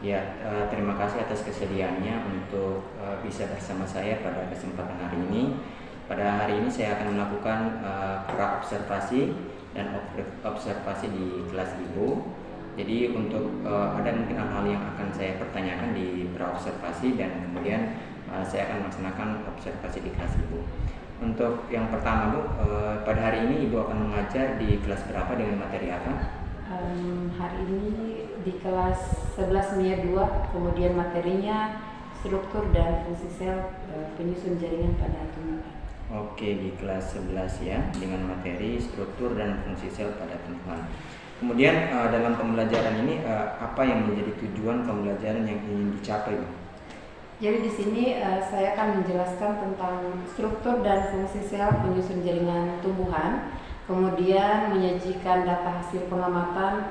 Ya, terima kasih atas kesediaannya untuk bisa bersama saya pada kesempatan hari ini. Pada hari ini saya akan melakukan pra-observasi dan observasi di kelas Ibu. Jadi untuk ada mungkin hal-hal yang akan saya pertanyakan di pra-observasi dan kemudian saya akan melaksanakan observasi di kelas Ibu. Untuk yang pertama Bu, pada hari ini Ibu akan mengajar di kelas berapa dengan materi apa? Hari ini di kelas 11 MIA 2, kemudian materinya struktur dan fungsi sel penyusun jaringan pada tumbuhan. Oke, di kelas 11 ya, dengan materi struktur dan fungsi sel pada tumbuhan. Kemudian dalam pembelajaran ini apa yang menjadi tujuan pembelajaran yang ingin dicapai, Bu? Jadi di sini saya akan menjelaskan tentang struktur dan fungsi sel penyusun jaringan tumbuhan, kemudian menyajikan data hasil pengamatan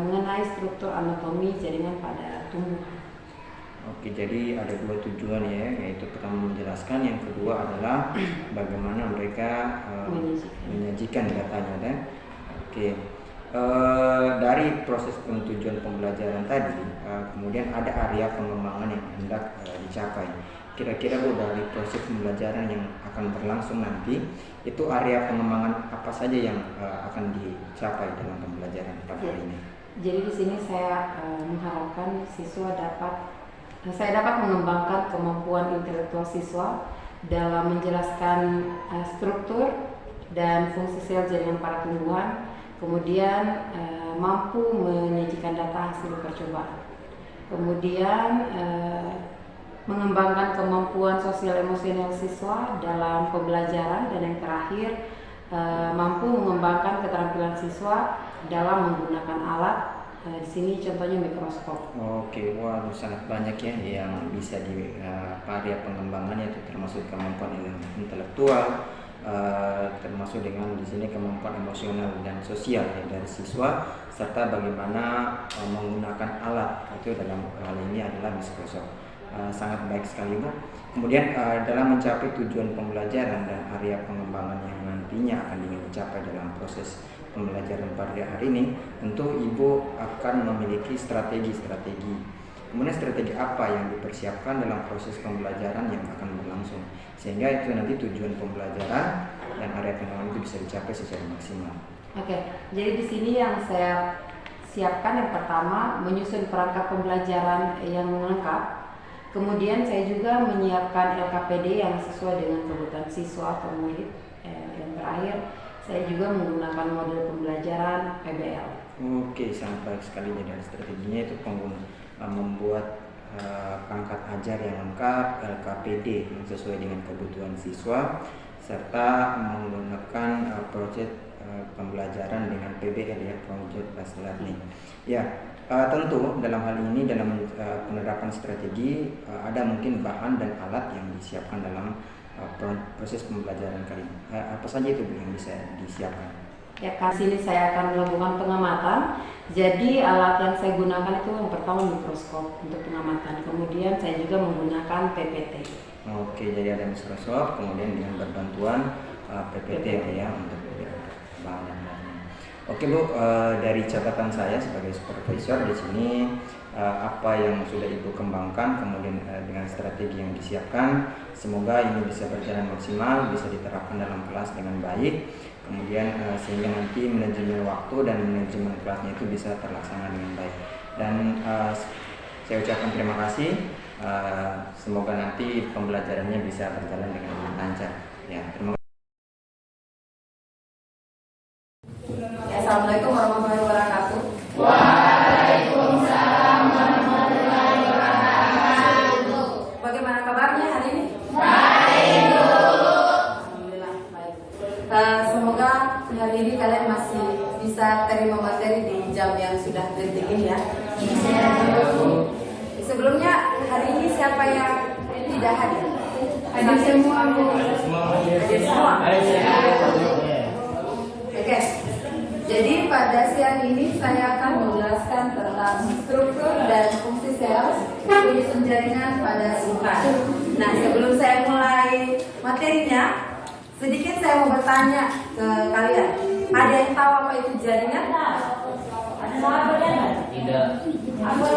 mengenai struktur anatomi jaringan pada tumbuhan. Oke, jadi ada dua tujuan ya, yaitu pertama menjelaskan, yang kedua adalah bagaimana mereka menyajikan datanya. Dan oke, dari proses pentujuan pembelajaran tadi, kemudian ada area pengembangan yang hendak dicapai. Kira-kira Bu, dari proses pembelajaran yang akan berlangsung nanti, itu area pengembangan apa saja yang akan dicapai dalam pembelajaran pada hari ini? Jadi di sini saya mengharapkan saya dapat mengembangkan kemampuan intelektual siswa dalam menjelaskan struktur dan fungsi sel jaringan pada tumbuhan, kemudian mampu menyajikan data hasil percobaan, kemudian mengembangkan kemampuan sosial emosional siswa dalam pembelajaran, dan yang terakhir mampu mengembangkan keterampilan siswa dalam menggunakan alat. Di sini contohnya mikroskop. Oke, wah sangat banyak ya yang bisa di area pengembangannya, itu termasuk kemampuan intelektual, termasuk dengan di sini kemampuan emosional dan sosial ya, dari siswa, serta bagaimana menggunakan alat, itu dalam hal ini adalah mikroskop. Sangat baik sekali Bu. Kemudian dalam mencapai tujuan pembelajaran dan area pengembangan yang nantinya akan ingin dicapai dalam proses pembelajaran pada hari ini, tentu Ibu akan memiliki strategi-strategi. Kemudian strategi apa yang dipersiapkan dalam proses pembelajaran yang akan berlangsung, sehingga itu nanti tujuan pembelajaran dan area pengembangan itu bisa dicapai secara maksimal. Oke, jadi di sini yang saya siapkan yang pertama menyusun perangkat pembelajaran yang lengkap. Kemudian saya juga menyiapkan LKPD yang sesuai dengan kebutuhan siswa atau murid. Yang terakhir, saya juga menggunakan model pembelajaran PBL. Oke, sangat baik sekali. Jadi strateginya itu membuat perangkat ajar yang lengkap, LKPD yang sesuai dengan kebutuhan siswa, serta menggunakan proyek pembelajaran dengan PBL ya, Project Based Learning. Ya, tentu dalam hal ini dalam penerapan strategi ada mungkin bahan dan alat yang disiapkan dalam proses pembelajaran kali ini. Apa saja itu yang bisa disiapkan? Ya, di sini saya akan melakukan pengamatan. Jadi alat yang saya gunakan itu yang pertama mikroskop untuk pengamatan. Kemudian saya juga menggunakan PPT. Oke, jadi ada mikroskop, kemudian dengan berbantuan PPT ya untuk bahan dan lainnya. Oke Bu, dari catatan saya sebagai supervisor di sini, apa yang sudah Ibu kembangkan, kemudian dengan strategi yang disiapkan, semoga ini bisa berjalan maksimal, bisa diterapkan dalam kelas dengan baik, kemudian sehingga nanti manajemen waktu dan manajemen kelasnya itu bisa terlaksana dengan baik. Dan saya ucapkan terima kasih, semoga nanti pembelajarannya bisa berjalan dengan lancar. Ya, terima kasih. Assalamualaikum warahmatullahi wabarakatuh. Waalaikumsalam warahmatullahi wabarakatuh. Bagaimana kabarnya hari ini? Baik, Bu. Alhamdulillah baik. Semoga hari ini kalian masih bisa terima materi di jam yang sudah detik ini ya. Sebelumnya hari ini siapa yang tidak hadir? Hadir semua, Bu. Hadir semua. Oke. Jadi pada siang ini saya akan menjelaskan tentang struktur dan fungsi sel penyusun jaringan pada tumbuhan. Nah, sebelum saya mulai materinya, sedikit saya mau bertanya ke kalian. Ada yang tahu apa itu jaringan? Ada yang tahu? Tidak. Apa?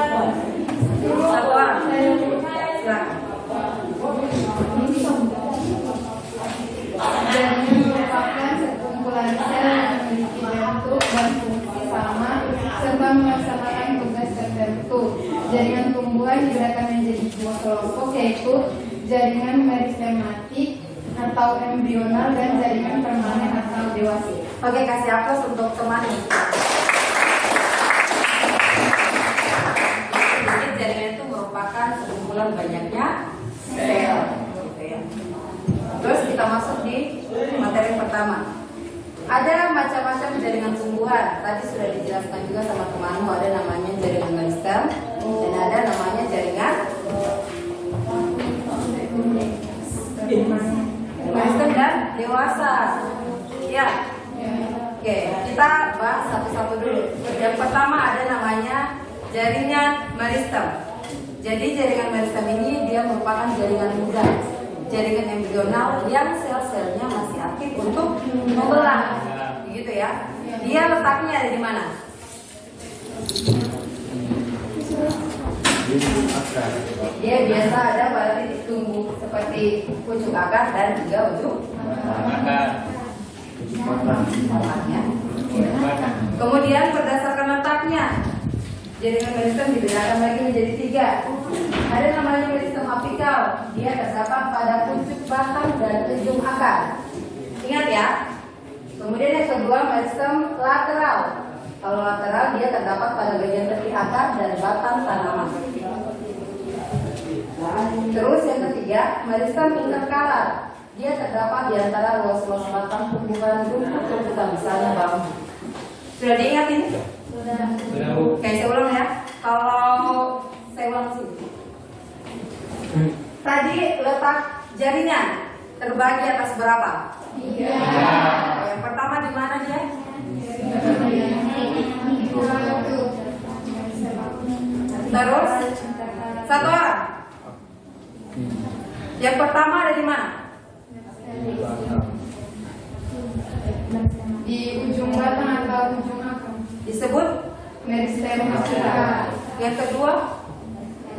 dibedakan menjadi dua kelompok, yaitu jaringan meristematik atau embrional dan jaringan permanen atau dewasa. Oke, kasih aplaus untuk teman. Jadi jaringan itu merupakan sekumpulan banyaknya sel. Gitu ya. Terus kita masuk di materi pertama. Ada macam-macam jaringan tumbuhan. Tadi sudah dijelaskan juga sama temanmu. Ada namanya jaringan meristem dan ada namanya jaringan meristem dan dewasa. Ya. Oke, kita bahas satu-satu dulu. Yang pertama ada namanya jaringan meristem. Jadi jaringan meristem ini dia merupakan jaringan muda, jaringan embrional yang sel-selnya masih aktif untuk membelah, gitu ya. Dia letaknya ada di mana? Dia biasa ada pada titik tumbuh seperti ujung akar dan juga ujung akarnya. Kemudian berdasarkan letaknya, jaringan meristem dibedakan lagi menjadi 3. Ada namanya meristem apikal. Dia terdapat pada pucuk batang dan ujung akar. Ingat ya. Kemudian yang kedua meristem lateral. Kalau lateral dia terdapat pada bagian tepi akar dan batang tanaman. Terus yang ketiga meristem interkalar. Dia terdapat di antara ruas-ruas batang tumbuhan rumput-rumputan, misalnya bambu. Sudah diingat ini? Sudah. Oke, saya ulang ya. Kalau saya ulang sih. Tadi letak jaringan terbagi atas berapa? 3. Yang pertama di mana dia? Terus satu orang. Yang pertama ada di mana? Di ujung batang atau ujung akar. Disebut Meristem apikal. yang kedua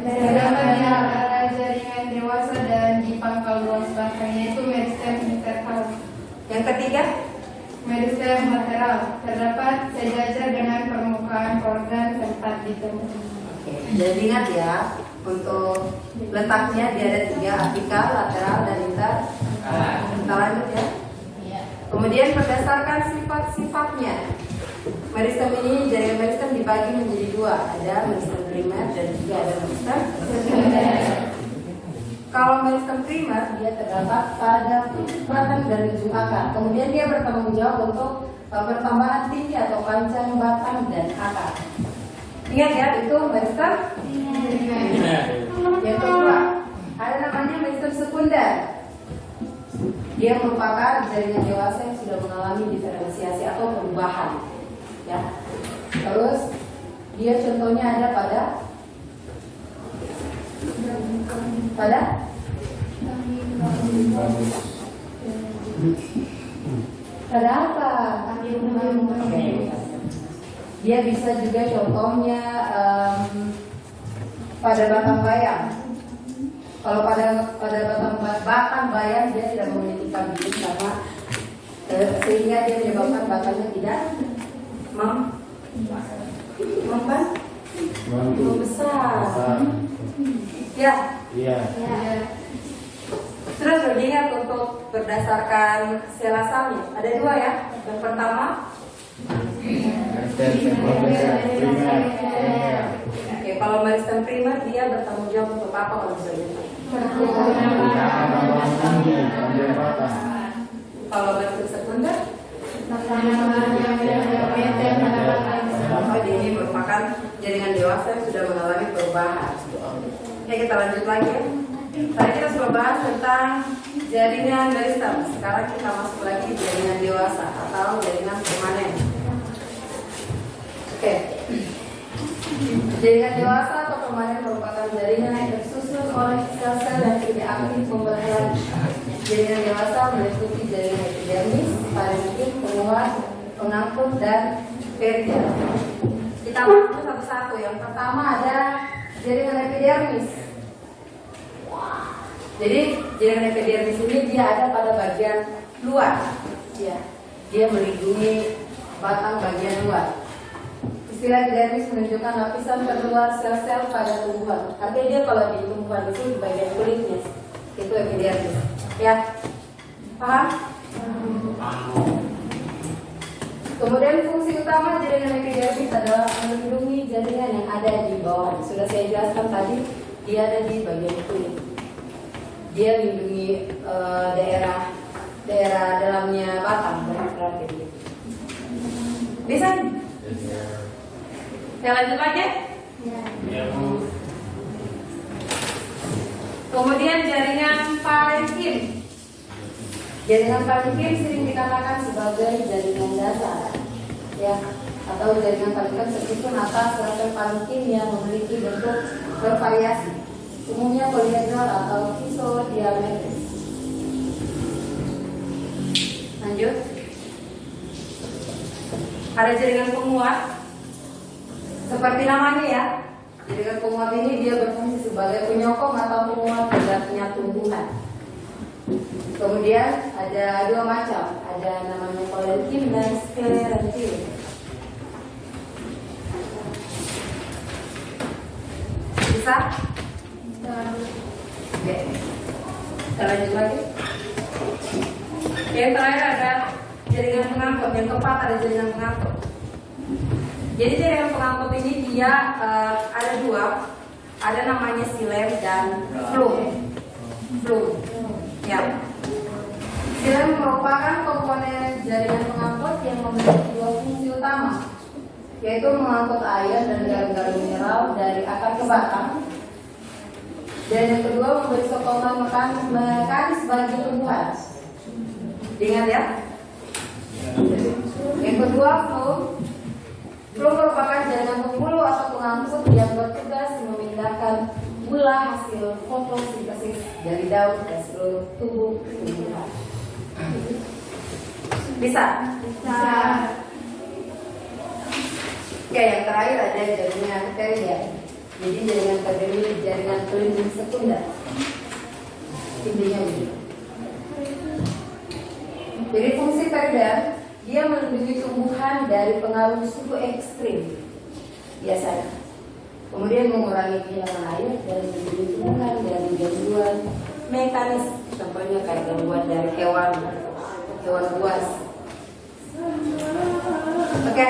Terdapat di antara jaringan dewasa dan di pangkal luas batang, yaitu meristem interkalar. yang ketiga Meristem lateral terdapat sejajar dengan permukaan organ tempat ditemukan. jadi ingat ya, untuk letaknya dia ada 3, apikal, lateral, dan inter. Kita lanjut ya. Kemudian berdasarkan sifat-sifatnya, meristem ini, jaringan meristem dibagi menjadi 2. Ada meristem primer dan juga ada meristem sekunder. Kalau meristem primer dia terdapat pada pucuk batang dan ujung akar. Kemudian dia bertanggung jawab untuk pertambahan tinggi atau panjang batang dan akar. Ingat ya, itu meristem primer. Yang kedua, ada namanya meristem sekunder. Dia merupakan jaringan dewasa yang sudah mengalami diferensiasi atau perubahan. Ya. Terus dia contohnya ada pada apa? Dia bisa juga contohnya pada batang bayam. Kalau pada batang bayam dia tidak memiliki kambing karena sehingga dia menyebabkan batangnya tidak membesar. Ya. Terus ingat untuk berdasarkan sel asalnya ada 2 ya. Yang pertama Oke, kalau meristem primer dia bertanggung jawab untuk apa kalau misalnya? Kalau meristem sekunder ini merupakan jaringan dewasa yang sudah mengalami perubahan. Oke, kita lanjut lagi ya. Tadi kita sudah bahas tentang jaringan meristem. Sekarang kita masuk lagi jaringan dewasa atau jaringan permanen. Oke. Jaringan dewasa atau permanen merupakan jaringan yang tersusun oleh sel-sel yang tidak aktif membelah. Jaringan dewasa meliputi jaringan epidermis, parenkim, penguat, pengangkut, dan peritel. Kita masuk satu-satu. Yang pertama ada jaringan epidermis. Jadi jaringan epidermis ini dia ada pada bagian luar. Ya, dia melindungi batang bagian luar. Istilah epidermis menunjukkan lapisan terluar sel-sel pada tumbuhan. Artinya dia kalau di tumbuhan itu bagian kulitnya itu epidermis. Ya, paham? Kemudian fungsi utama jaringan epidermis adalah melindungi jaringan yang ada di bawah. Sudah saya jelaskan tadi, dia ada di bagian kulit. Dia melindungi daerah dalamnya batang, berarti. Bisa? Saya lanjut lagi? Ya. Kemudian jaringan parenkim. Jaringan parenkim sering dikatakan sebagai jaringan dasar, ya, atau jaringan parenkim tersusun atas serangkaian parenkim yang memiliki bentuk bervariasi, umumnya poliedral atau isodiametris. Lanjut. Ada jaringan penguat, seperti namanya ya. Jaringan penguat ini dia berfungsi sebagai penyokong atau penguat tegaknya tumbuhan. Kemudian ada dua macam, ada namanya parenkim dan sklerenkim. Bisa? Oke. Kita lanjut lagi. Yang terakhir ada jaringan pengangkut. Yang keempat ada jaringan pengangkut. Jadi jaringan pengangkut ini dia ada dua, ada namanya silem dan flum. Ya. Silem merupakan komponen jaringan pengangkut yang memiliki dua fungsi utama, yaitu mengangkut air dan garam-garam mineral dari akar ke batang. Dan yang kedua memberi sokongan mekanis bagi tumbuhan. Ingat ya. Yang kedua flum merupakan jaringan pembuluh atau pengangkut yang bertugas memindahkan gula hasil fotosintesis dari daun ke seluruh tubuh tumbuhan. Bisa? Oke, yang terakhir ada jaringan perider. Jadi jaringan perider ini jaringan pelindung sekunder. Intinya begitu. Jadi fungsi perider, dia melindungi tumbuhan dari pengaruh suhu ekstrim biasanya. Kemudian mengurangi kehilangan air dan melindungi tumbuhan dari gangguan mekanis, contohnya kayak gangguan dari hewan buas. Oke,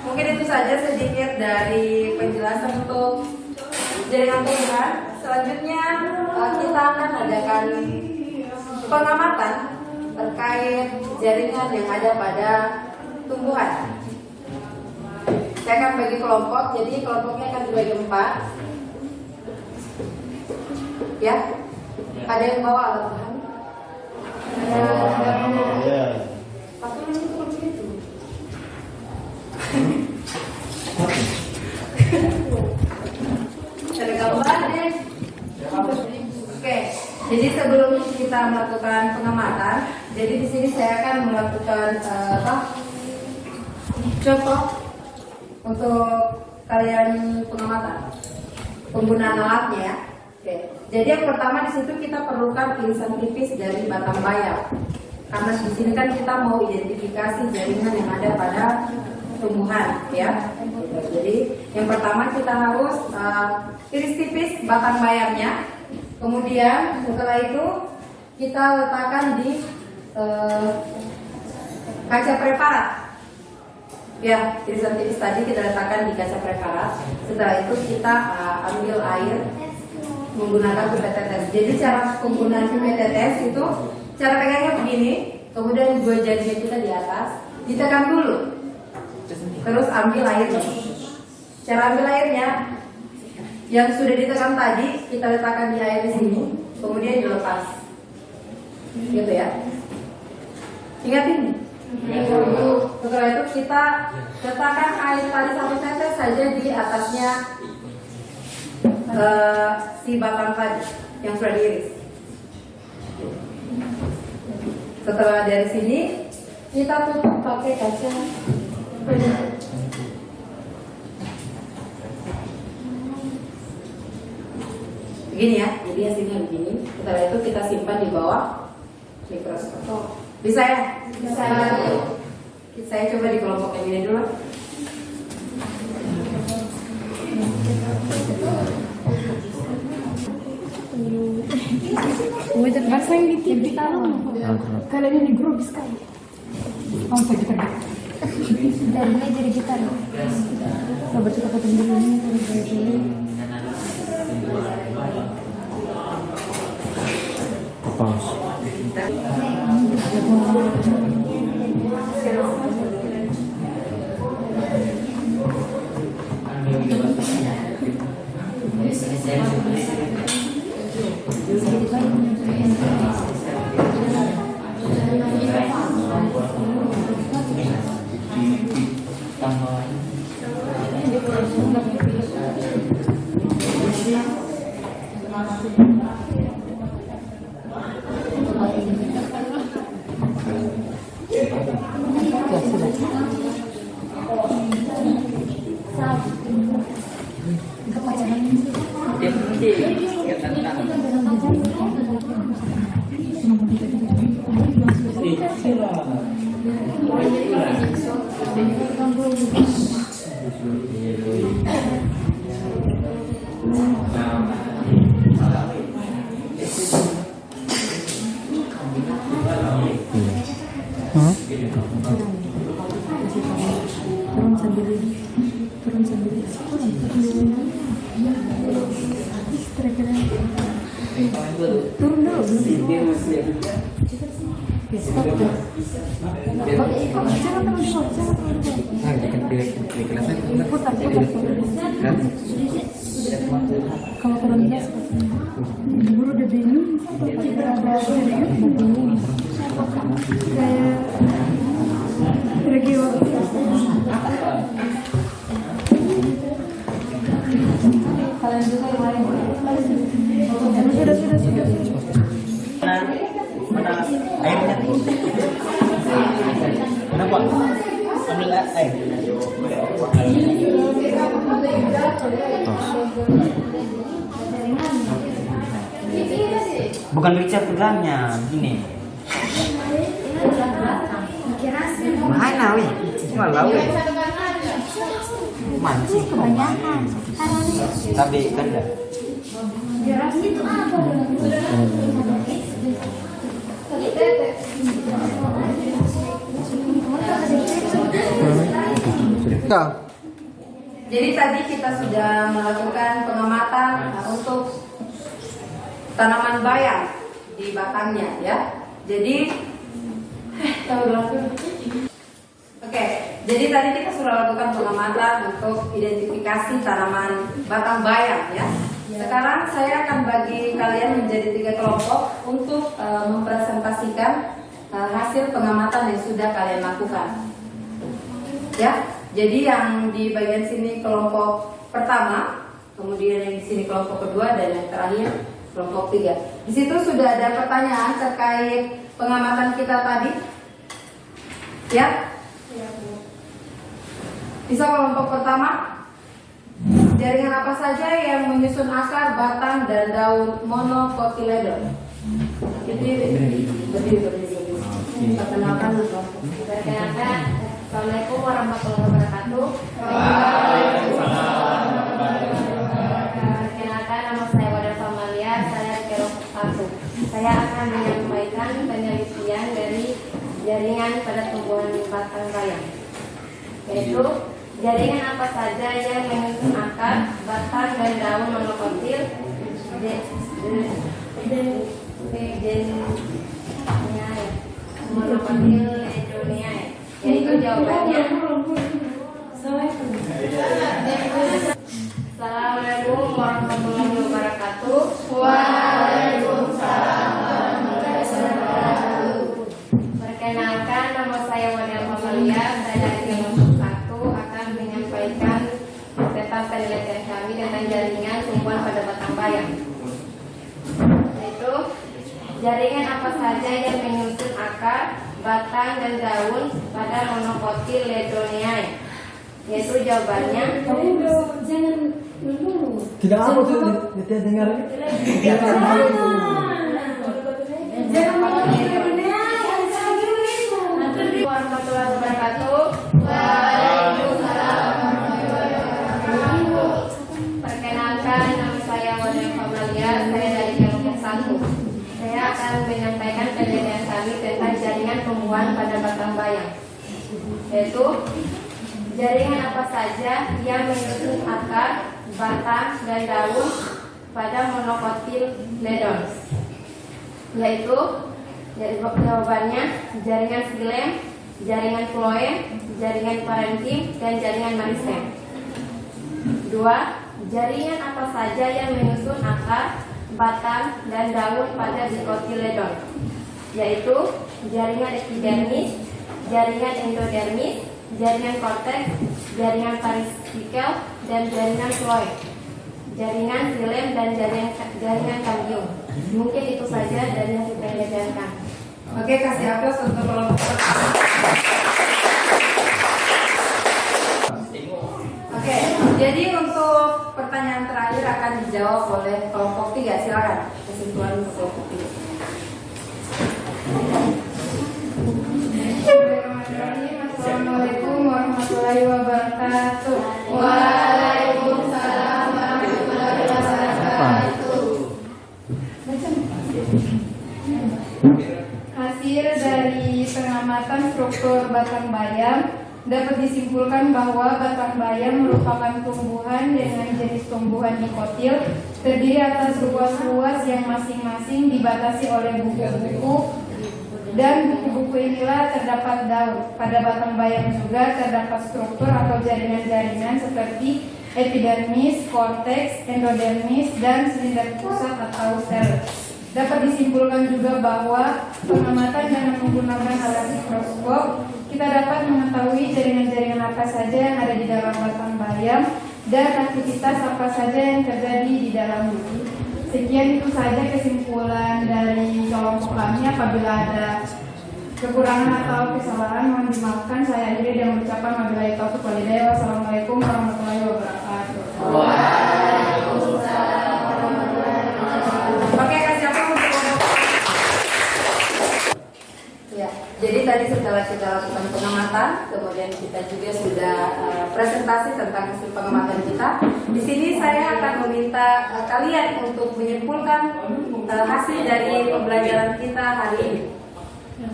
mungkin itu saja sedikit dari penjelasan untuk jaringan tumbuhan. Selanjutnya kita akan adakan pengamatan terkait jaringan yang ada pada tumbuhan. Saya akan bagi kelompok, jadi kelompoknya akan dibagi 4. Ya, ada yang bawa alat bahan? Ya. Pasti itu seperti itu. Ada gambar deh. Oke, jadi sebelum kita melakukan pengamatan, jadi di sini saya akan melakukan contoh untuk kalian pengamatan penggunaan alatnya ya. Oke. Jadi yang pertama di situ kita perlukan irisan tipis dari batang bayam. Karena di sini kan kita mau identifikasi jaringan yang ada pada tumbuhan ya. Jadi yang pertama kita harus iris tipis batang bayamnya. Kemudian setelah itu kita letakkan di kaca preparat. Ya, irisan tipis tadi kita letakkan di kaca preparat. Setelah itu kita ambil air menggunakan pipet tetes. Jadi cara penggunaan pipet tetes itu cara pegangnya begini, kemudian dua jarinya kita di atas, ditekan dulu, terus ambil airnya. Cara ambil airnya yang sudah ditekan tadi kita letakkan di air di sini, kemudian dilepas, gitu ya. Ingat ini. Setelah itu kita letakkan air tadi satu tetes saja di atasnya si batang tadi yang sudah diiris. Setelah dari sini kita tutup pakai kaca penutup. Begini ya, jadi hasilnya begini. Setelah itu kita simpan di bawah mikroskop. Bisa ya? Bisa. Saya coba di kelompok yang ini dulu. Wajar bahasa yang di taruh. Kalian ini grogi sekali. Sampai kita jadinya jadi gitar. Coba kita potong dulu ini dulu. Paus. Turun sambil turun dulu. Putar. Kalau turun dia buru udah bingung. Kayak regio. Kalian juga yang lain. Sudah. Mana airnya? Kenapa? Ambil air. Bukan Richard pegangnya, gini. Mana wih? Malah wih. Mancing kebanyakan. Tapi kan dah. Jadi tadi kita sudah melakukan pengamatan untuk tanaman bayam di batangnya ya. Jadi jadi tadi kita sudah lakukan pengamatan untuk identifikasi tanaman batang bayam ya. Sekarang saya akan bagi kalian menjadi 3 kelompok untuk mempresentasikan hasil pengamatan yang sudah kalian lakukan. Ya, jadi yang di bagian sini kelompok pertama, kemudian yang di sini kelompok kedua, dan yang terakhir kelompok 3. Di situ sudah ada pertanyaan terkait pengamatan kita tadi. Ya? Bisa kelompok pertama. Jaringan apa saja yang menyusun akar, batang, dan daun monocotyledon? Berdiri. Perkenalkan dulu. Perkenalkan, Assalamualaikum warahmatullahi wabarakatuh. Perkenalkan, nama saya Wadah Famalia, saya di kelompok 1. Saya akan menyampaikan penelitian dari jaringan pada tumbuhan batang bayam, yaitu jaringan apa saja yang menyusun akar, batang, dan daun monokotil monokotil ledoniae, yaitu jawabannya. Assalamualaikum warahmatullahi wabarakatuh. Waalaikumsalam warahmatullahi wabarakatuh. Perkenalkan, nama saya Wadah Famalia, saya dari kelompok 1 akan menyampaikan tentang penelitian kami tentang jaringan tumbuhan pada batang bayam. Yaitu jaringan apa saja yang menyusun akar, batang, dan daun pada monocotyledoniae, yaitu jawabannya. Jangan dulu. Tidak apa tuh dengar ini. Warahmatullahi wabarakatuh. Perkenalkan, nama saya Wadah Famalia, saya dari kelompok saya akan menyampaikan penelitian kami tentang jaringan tumbuhan pada batang bayam, yaitu jaringan apa saja yang menyusun akar, batang, dan daun pada monocotyledons, yaitu jawabannya jaringan xilem, jaringan phloem, jaringan parenkim, dan jaringan meristem. 2. Jaringan apa saja yang menyusun akar, batang, dan daun pada dicotyledon, yaitu jaringan epidermis, jaringan endodermis, jaringan korteks, jaringan parietal, dan jaringan phloem, jaringan xilem, dan jaringan cambium. Mungkin itu saja dari yang kita ajarkan. Oke, kasih aplaus untuk kelompok pertama. Oke, jadi untuk pertanyaan terakhir akan dijawab oleh kelompok 3. Silakan kesimpulan untuk kelompok 3. Assalamualaikum warahmatullahi wabarakatuh. Waalaikumsalam warahmatullahi wabarakatuh. Hasil dari pengamatan struktur batang bayam dapat disimpulkan bahwa batang bayam merupakan tumbuhan dengan jenis tumbuhan dikotil terdiri atas ruas-ruas yang masing-masing dibatasi oleh buku-buku, dan buku-buku inilah terdapat daun. Pada batang bayam juga terdapat struktur atau jaringan-jaringan seperti epidermis, korteks, endodermis, dan silinder pusat atau sel. Dapat disimpulkan juga bahwa pengamatan dengan menggunakan alat mikroskop kita dapat mengetahui jaringan-jaringan apa saja yang ada di dalam batang bayam dan aktivitas apa saja yang terjadi di dalamnya. Sekian itu saja kesimpulan dari kelompok kami. Apabila ada kekurangan atau kesalahan mohon dimaafkan. Saya akhiri dengan mengucapkan wabillahi taufiq wal hidayah. Wassalamualaikum warahmatullahi wabarakatuh. Oke, kasih apa untuk kelompok? Ya, jadi tadi setelah kita lakukan pengamatan, kemudian kita juga sudah presentasi tentang hasil pengamatan kita. Di sini saya akan meminta kalian untuk menyimpulkan hasil dari pembelajaran kita hari ini.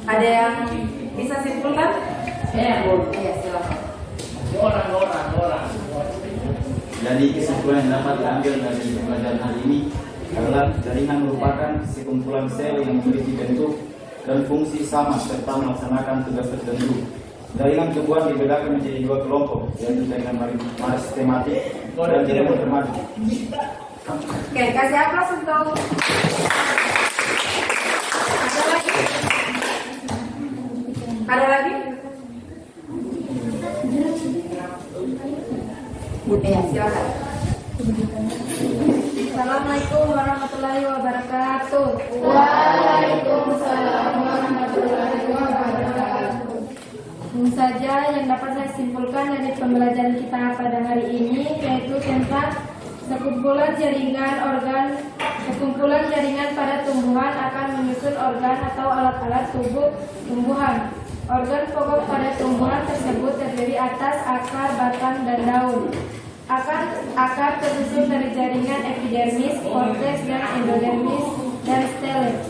Ada yang bisa simpulkan? Ya, silakan. Jadi kesimpulan yang dapat diambil dari pembelajaran hari ini adalah jaringan merupakan sekumpulan sel yang memiliki bentuk dan fungsi sama serta melaksanakan tugas tertentu. Jaringan tumbuhan dibedakan menjadi 2 kelompok, yaitu jaringan meristematik dan jaringan dermatik. Oke, kasih aplaus untuk. Ada lagi? Ya, silakan. Assalamualaikum warahmatullahi wabarakatuh. Waalaikumsalam warahmatullahi wabarakatuh. Ini saja yang dapat saya simpulkan dari pembelajaran kita pada hari ini, yaitu tentang sekumpulan jaringan pada tumbuhan akan menyusun organ atau alat-alat tubuh tumbuhan. Organ pokok pada tumbuhan tersebut terdiri atas akar, batang, dan daun. Akar tersusun dari jaringan epidermis, korteks, dan endodermis, dan stele.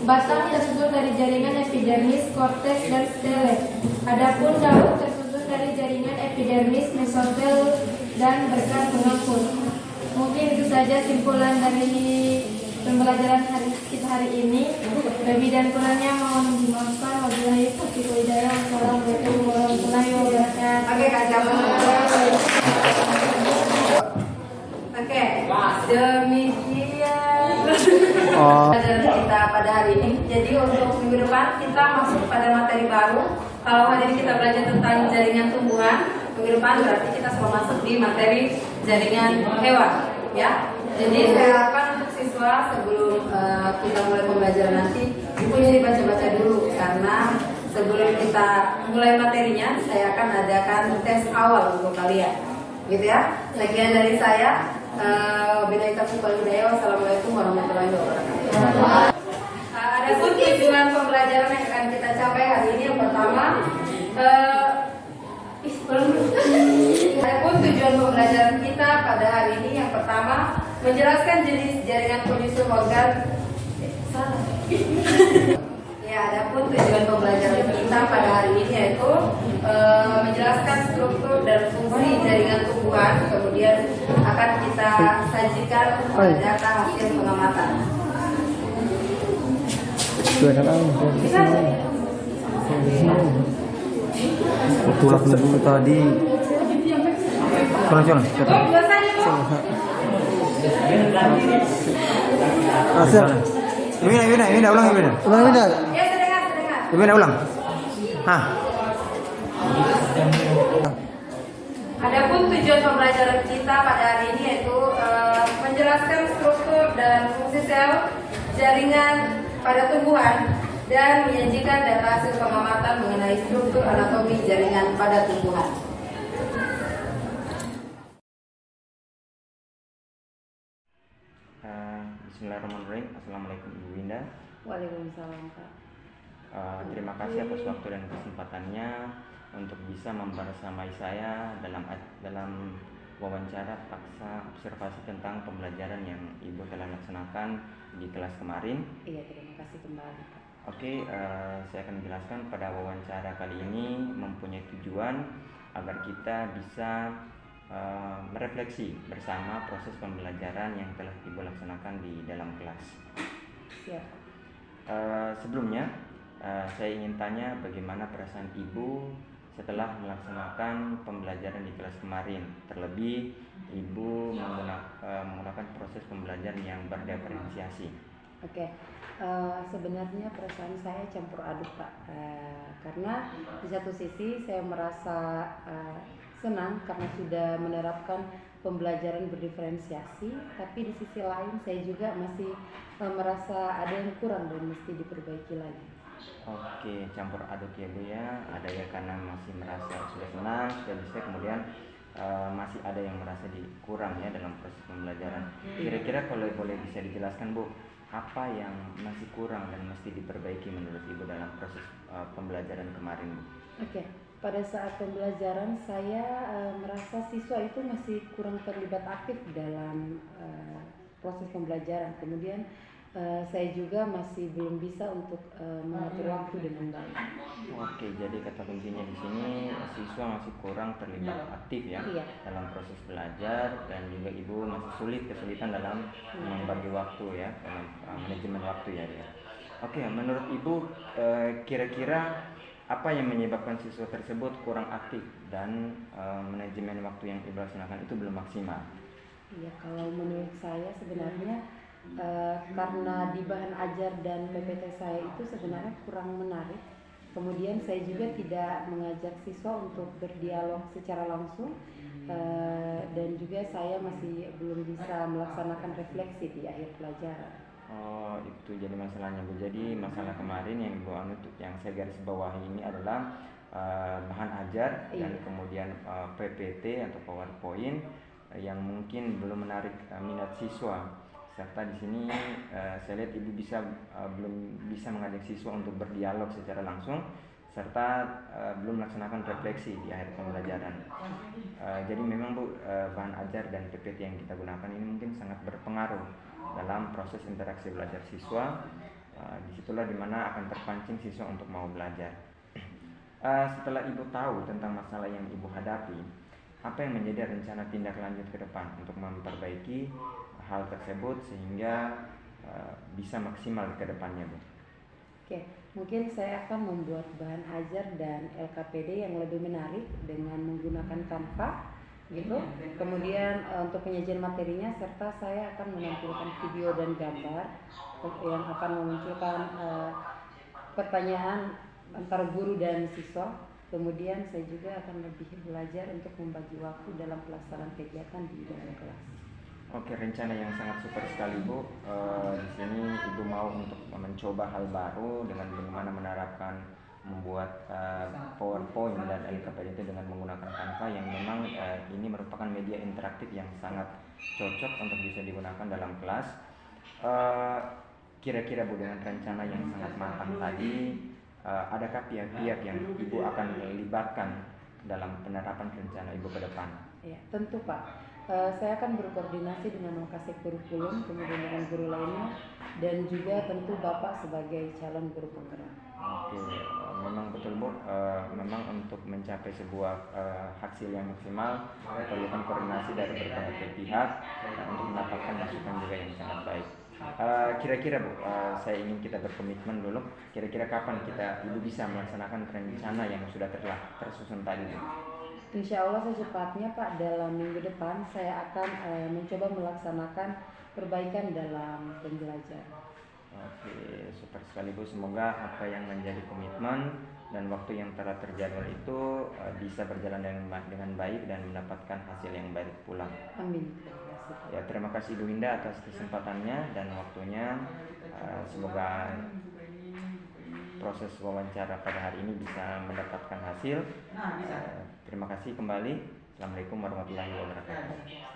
Batang tersusun dari jaringan epidermis, korteks, dan stele. Adapun daun tersusun dari jaringan epidermis, mesotel, dan berkat pengepul. Mungkin itu saja simpulan dari pembelajaran kita hari ini. Lebih dan kurangnya mohon dimaafkan. Wabillahi taufiq wal hidayah. Wassalamualaikum warahmatullahi wabarakatuh. Oke, Kak Jamal. Oke, demikian pembelajaran kita pada hari ini. Jadi untuk minggu depan kita masuk pada materi baru. Kalau hari ini kita belajar tentang jaringan tumbuhan, minggu depan berarti kita sudah masuk di materi jaringan hewan, ya. Jadi saya harapkan untuk siswa sebelum kita mulai pembelajaran nanti bukunya dibaca-baca dulu, karena sebelum kita mulai materinya saya akan adakan tes awal untuk kalian, gitu ya. Sekian dari saya. Wabillahi taufiq wal hidayah. Wassalamualaikum warahmatullahi wabarakatuh. Ada pun tujuan pembelajaran yang akan kita capai hari ini. Yang pertama, adapun tujuan pembelajaran kita pada hari ini yang pertama menjelaskan jenis jaringan penyusun organ Ya, adapun tujuan pembelajaran kita pada hari ini yaitu menjelaskan struktur dan fungsi jaringan tumbuhan, kemudian akan kita sajikan data hasil pengamatan. Itulah dulu tadi. Jalan. Ini ulang. Ya, sedang. Gimana ulang? Hah? Adapun tujuan pembelajaran kita pada hari ini yaitu menjelaskan struktur dan fungsi sel jaringan pada tumbuhan dan menyajikan data hasil pengamatan mengenai struktur anatomi jaringan pada tumbuhan. Bismillahirrahmanirrahim. Assalamualaikum Ibu Winda. Waalaikumsalam, Pak. Terima kasih atas waktu dan kesempatannya untuk bisa membersamai saya dalam wawancara paksa observasi tentang pembelajaran yang Ibu telah laksanakan di kelas kemarin. Iya, terima kasih kembali, Pak. Oke, saya akan menjelaskan pada wawancara kali ini mempunyai tujuan agar kita bisa merefleksi bersama proses pembelajaran yang telah Ibu laksanakan di dalam kelas. Siap. Sebelumnya, saya ingin tanya bagaimana perasaan Ibu setelah melaksanakan pembelajaran di kelas kemarin. Terlebih, Ibu menggunakan proses pembelajaran yang berdiferensiasi. Oke. Sebenarnya perasaan saya campur aduk, Pak, karena di satu sisi saya merasa senang karena sudah menerapkan pembelajaran berdiferensiasi, tapi di sisi lain saya juga masih merasa ada yang kurang dan mesti diperbaiki lagi. Oke, campur aduk ya Bu ya. Ada ya karena masih merasa sudah senang, sudah bisa, kemudian masih ada yang merasa kurang ya dalam proses pembelajaran. Kira-kira kalau boleh bisa dijelaskan Bu, apa yang masih kurang dan mesti diperbaiki menurut Ibu dalam proses pembelajaran kemarin Bu? Oke, pada saat pembelajaran saya merasa siswa itu masih kurang terlibat aktif dalam proses pembelajaran. Kemudian saya juga masih belum bisa untuk mengatur waktu dengan baik. Oke, jadi kata kuncinya di sini siswa masih kurang terlibat aktif ya dalam proses belajar, dan juga Ibu masih kesulitan dalam membagi waktu ya, dalam manajemen waktu ya. Oke, menurut Ibu kira-kira apa yang menyebabkan siswa tersebut kurang aktif dan manajemen waktu yang Ibu laksanakan itu belum maksimal? Iya, kalau menurut saya sebenarnya karena di bahan ajar dan PPT saya itu sebenarnya kurang menarik. Kemudian saya juga tidak mengajak siswa untuk berdialog secara langsung, dan juga saya masih belum bisa melaksanakan refleksi di akhir pelajaran. Oh, itu jadi masalahnya Bu. Jadi masalah kemarin yang Ibu yang saya garis bawahi ini adalah bahan ajar dan kemudian PPT atau PowerPoint yang mungkin belum menarik minat siswa. Serta di sini saya lihat Ibu belum bisa mengajak siswa untuk berdialog secara langsung, serta belum melaksanakan refleksi di akhir pembelajaran. Jadi memang Bu, bahan ajar dan PPT yang kita gunakan ini mungkin sangat berpengaruh dalam proses interaksi belajar siswa. Disitulah dimana akan terpancing siswa untuk mau belajar. Setelah Ibu tahu tentang masalah yang Ibu hadapi, apa yang menjadi rencana tindak lanjut ke depan untuk memperbaiki hal tersebut sehingga bisa maksimal ke depannya Bu? Oke, mungkin saya akan membuat bahan ajar dan LKPD yang lebih menarik dengan menggunakan Canva gitu. Kemudian untuk penyajian materinya, serta saya akan menampilkan video dan gambar yang akan memunculkan pertanyaan antara guru dan siswa. Kemudian saya juga akan lebih belajar untuk membagi waktu dalam pelaksanaan kegiatan di dalam kelas. Oke, rencana yang sangat super sekali Bu. Di sini Ibu mau untuk mencoba hal baru dengan bagaimana menerapkan membuat PowerPoint dan LKPD itu dengan menggunakan Canva yang memang ini merupakan media interaktif yang sangat cocok untuk bisa digunakan dalam kelas. Kira-kira Bu, dengan rencana yang sangat matang tadi, adakah pihak-pihak yang Ibu akan libatkan dalam penerapan rencana Ibu ke depan? Ya, tentu Pak. Saya akan berkoordinasi dengan Wakasek Kurikulum, kemudian dengan guru lainnya dan juga tentu Bapak sebagai calon guru penggerak. Oke, memang betul Bu, memang untuk mencapai sebuah hasil yang maksimal diperlukan koordinasi dari berbagai pihak dan untuk mendapatkan masukan juga yang sangat baik. Kira-kira Bu, saya ingin kita berkomitmen dulu. Kira-kira kapan Ibu bisa melaksanakan rencana yang sudah tersusun tadi? Insya Allah secepatnya Pak, dalam minggu depan saya akan mencoba melaksanakan perbaikan dalam pembelajaran. Oke, super sekali Bu. Semoga apa yang menjadi komitmen dan waktu yang telah terjadwal itu bisa berjalan dengan baik dan mendapatkan hasil yang baik pula. Amin. Ya, terima kasih Bu Winda atas kesempatannya dan waktunya. Semoga proses wawancara pada hari ini bisa mendapatkan hasil. Terima kasih kembali. Assalamualaikum warahmatullahi wabarakatuh.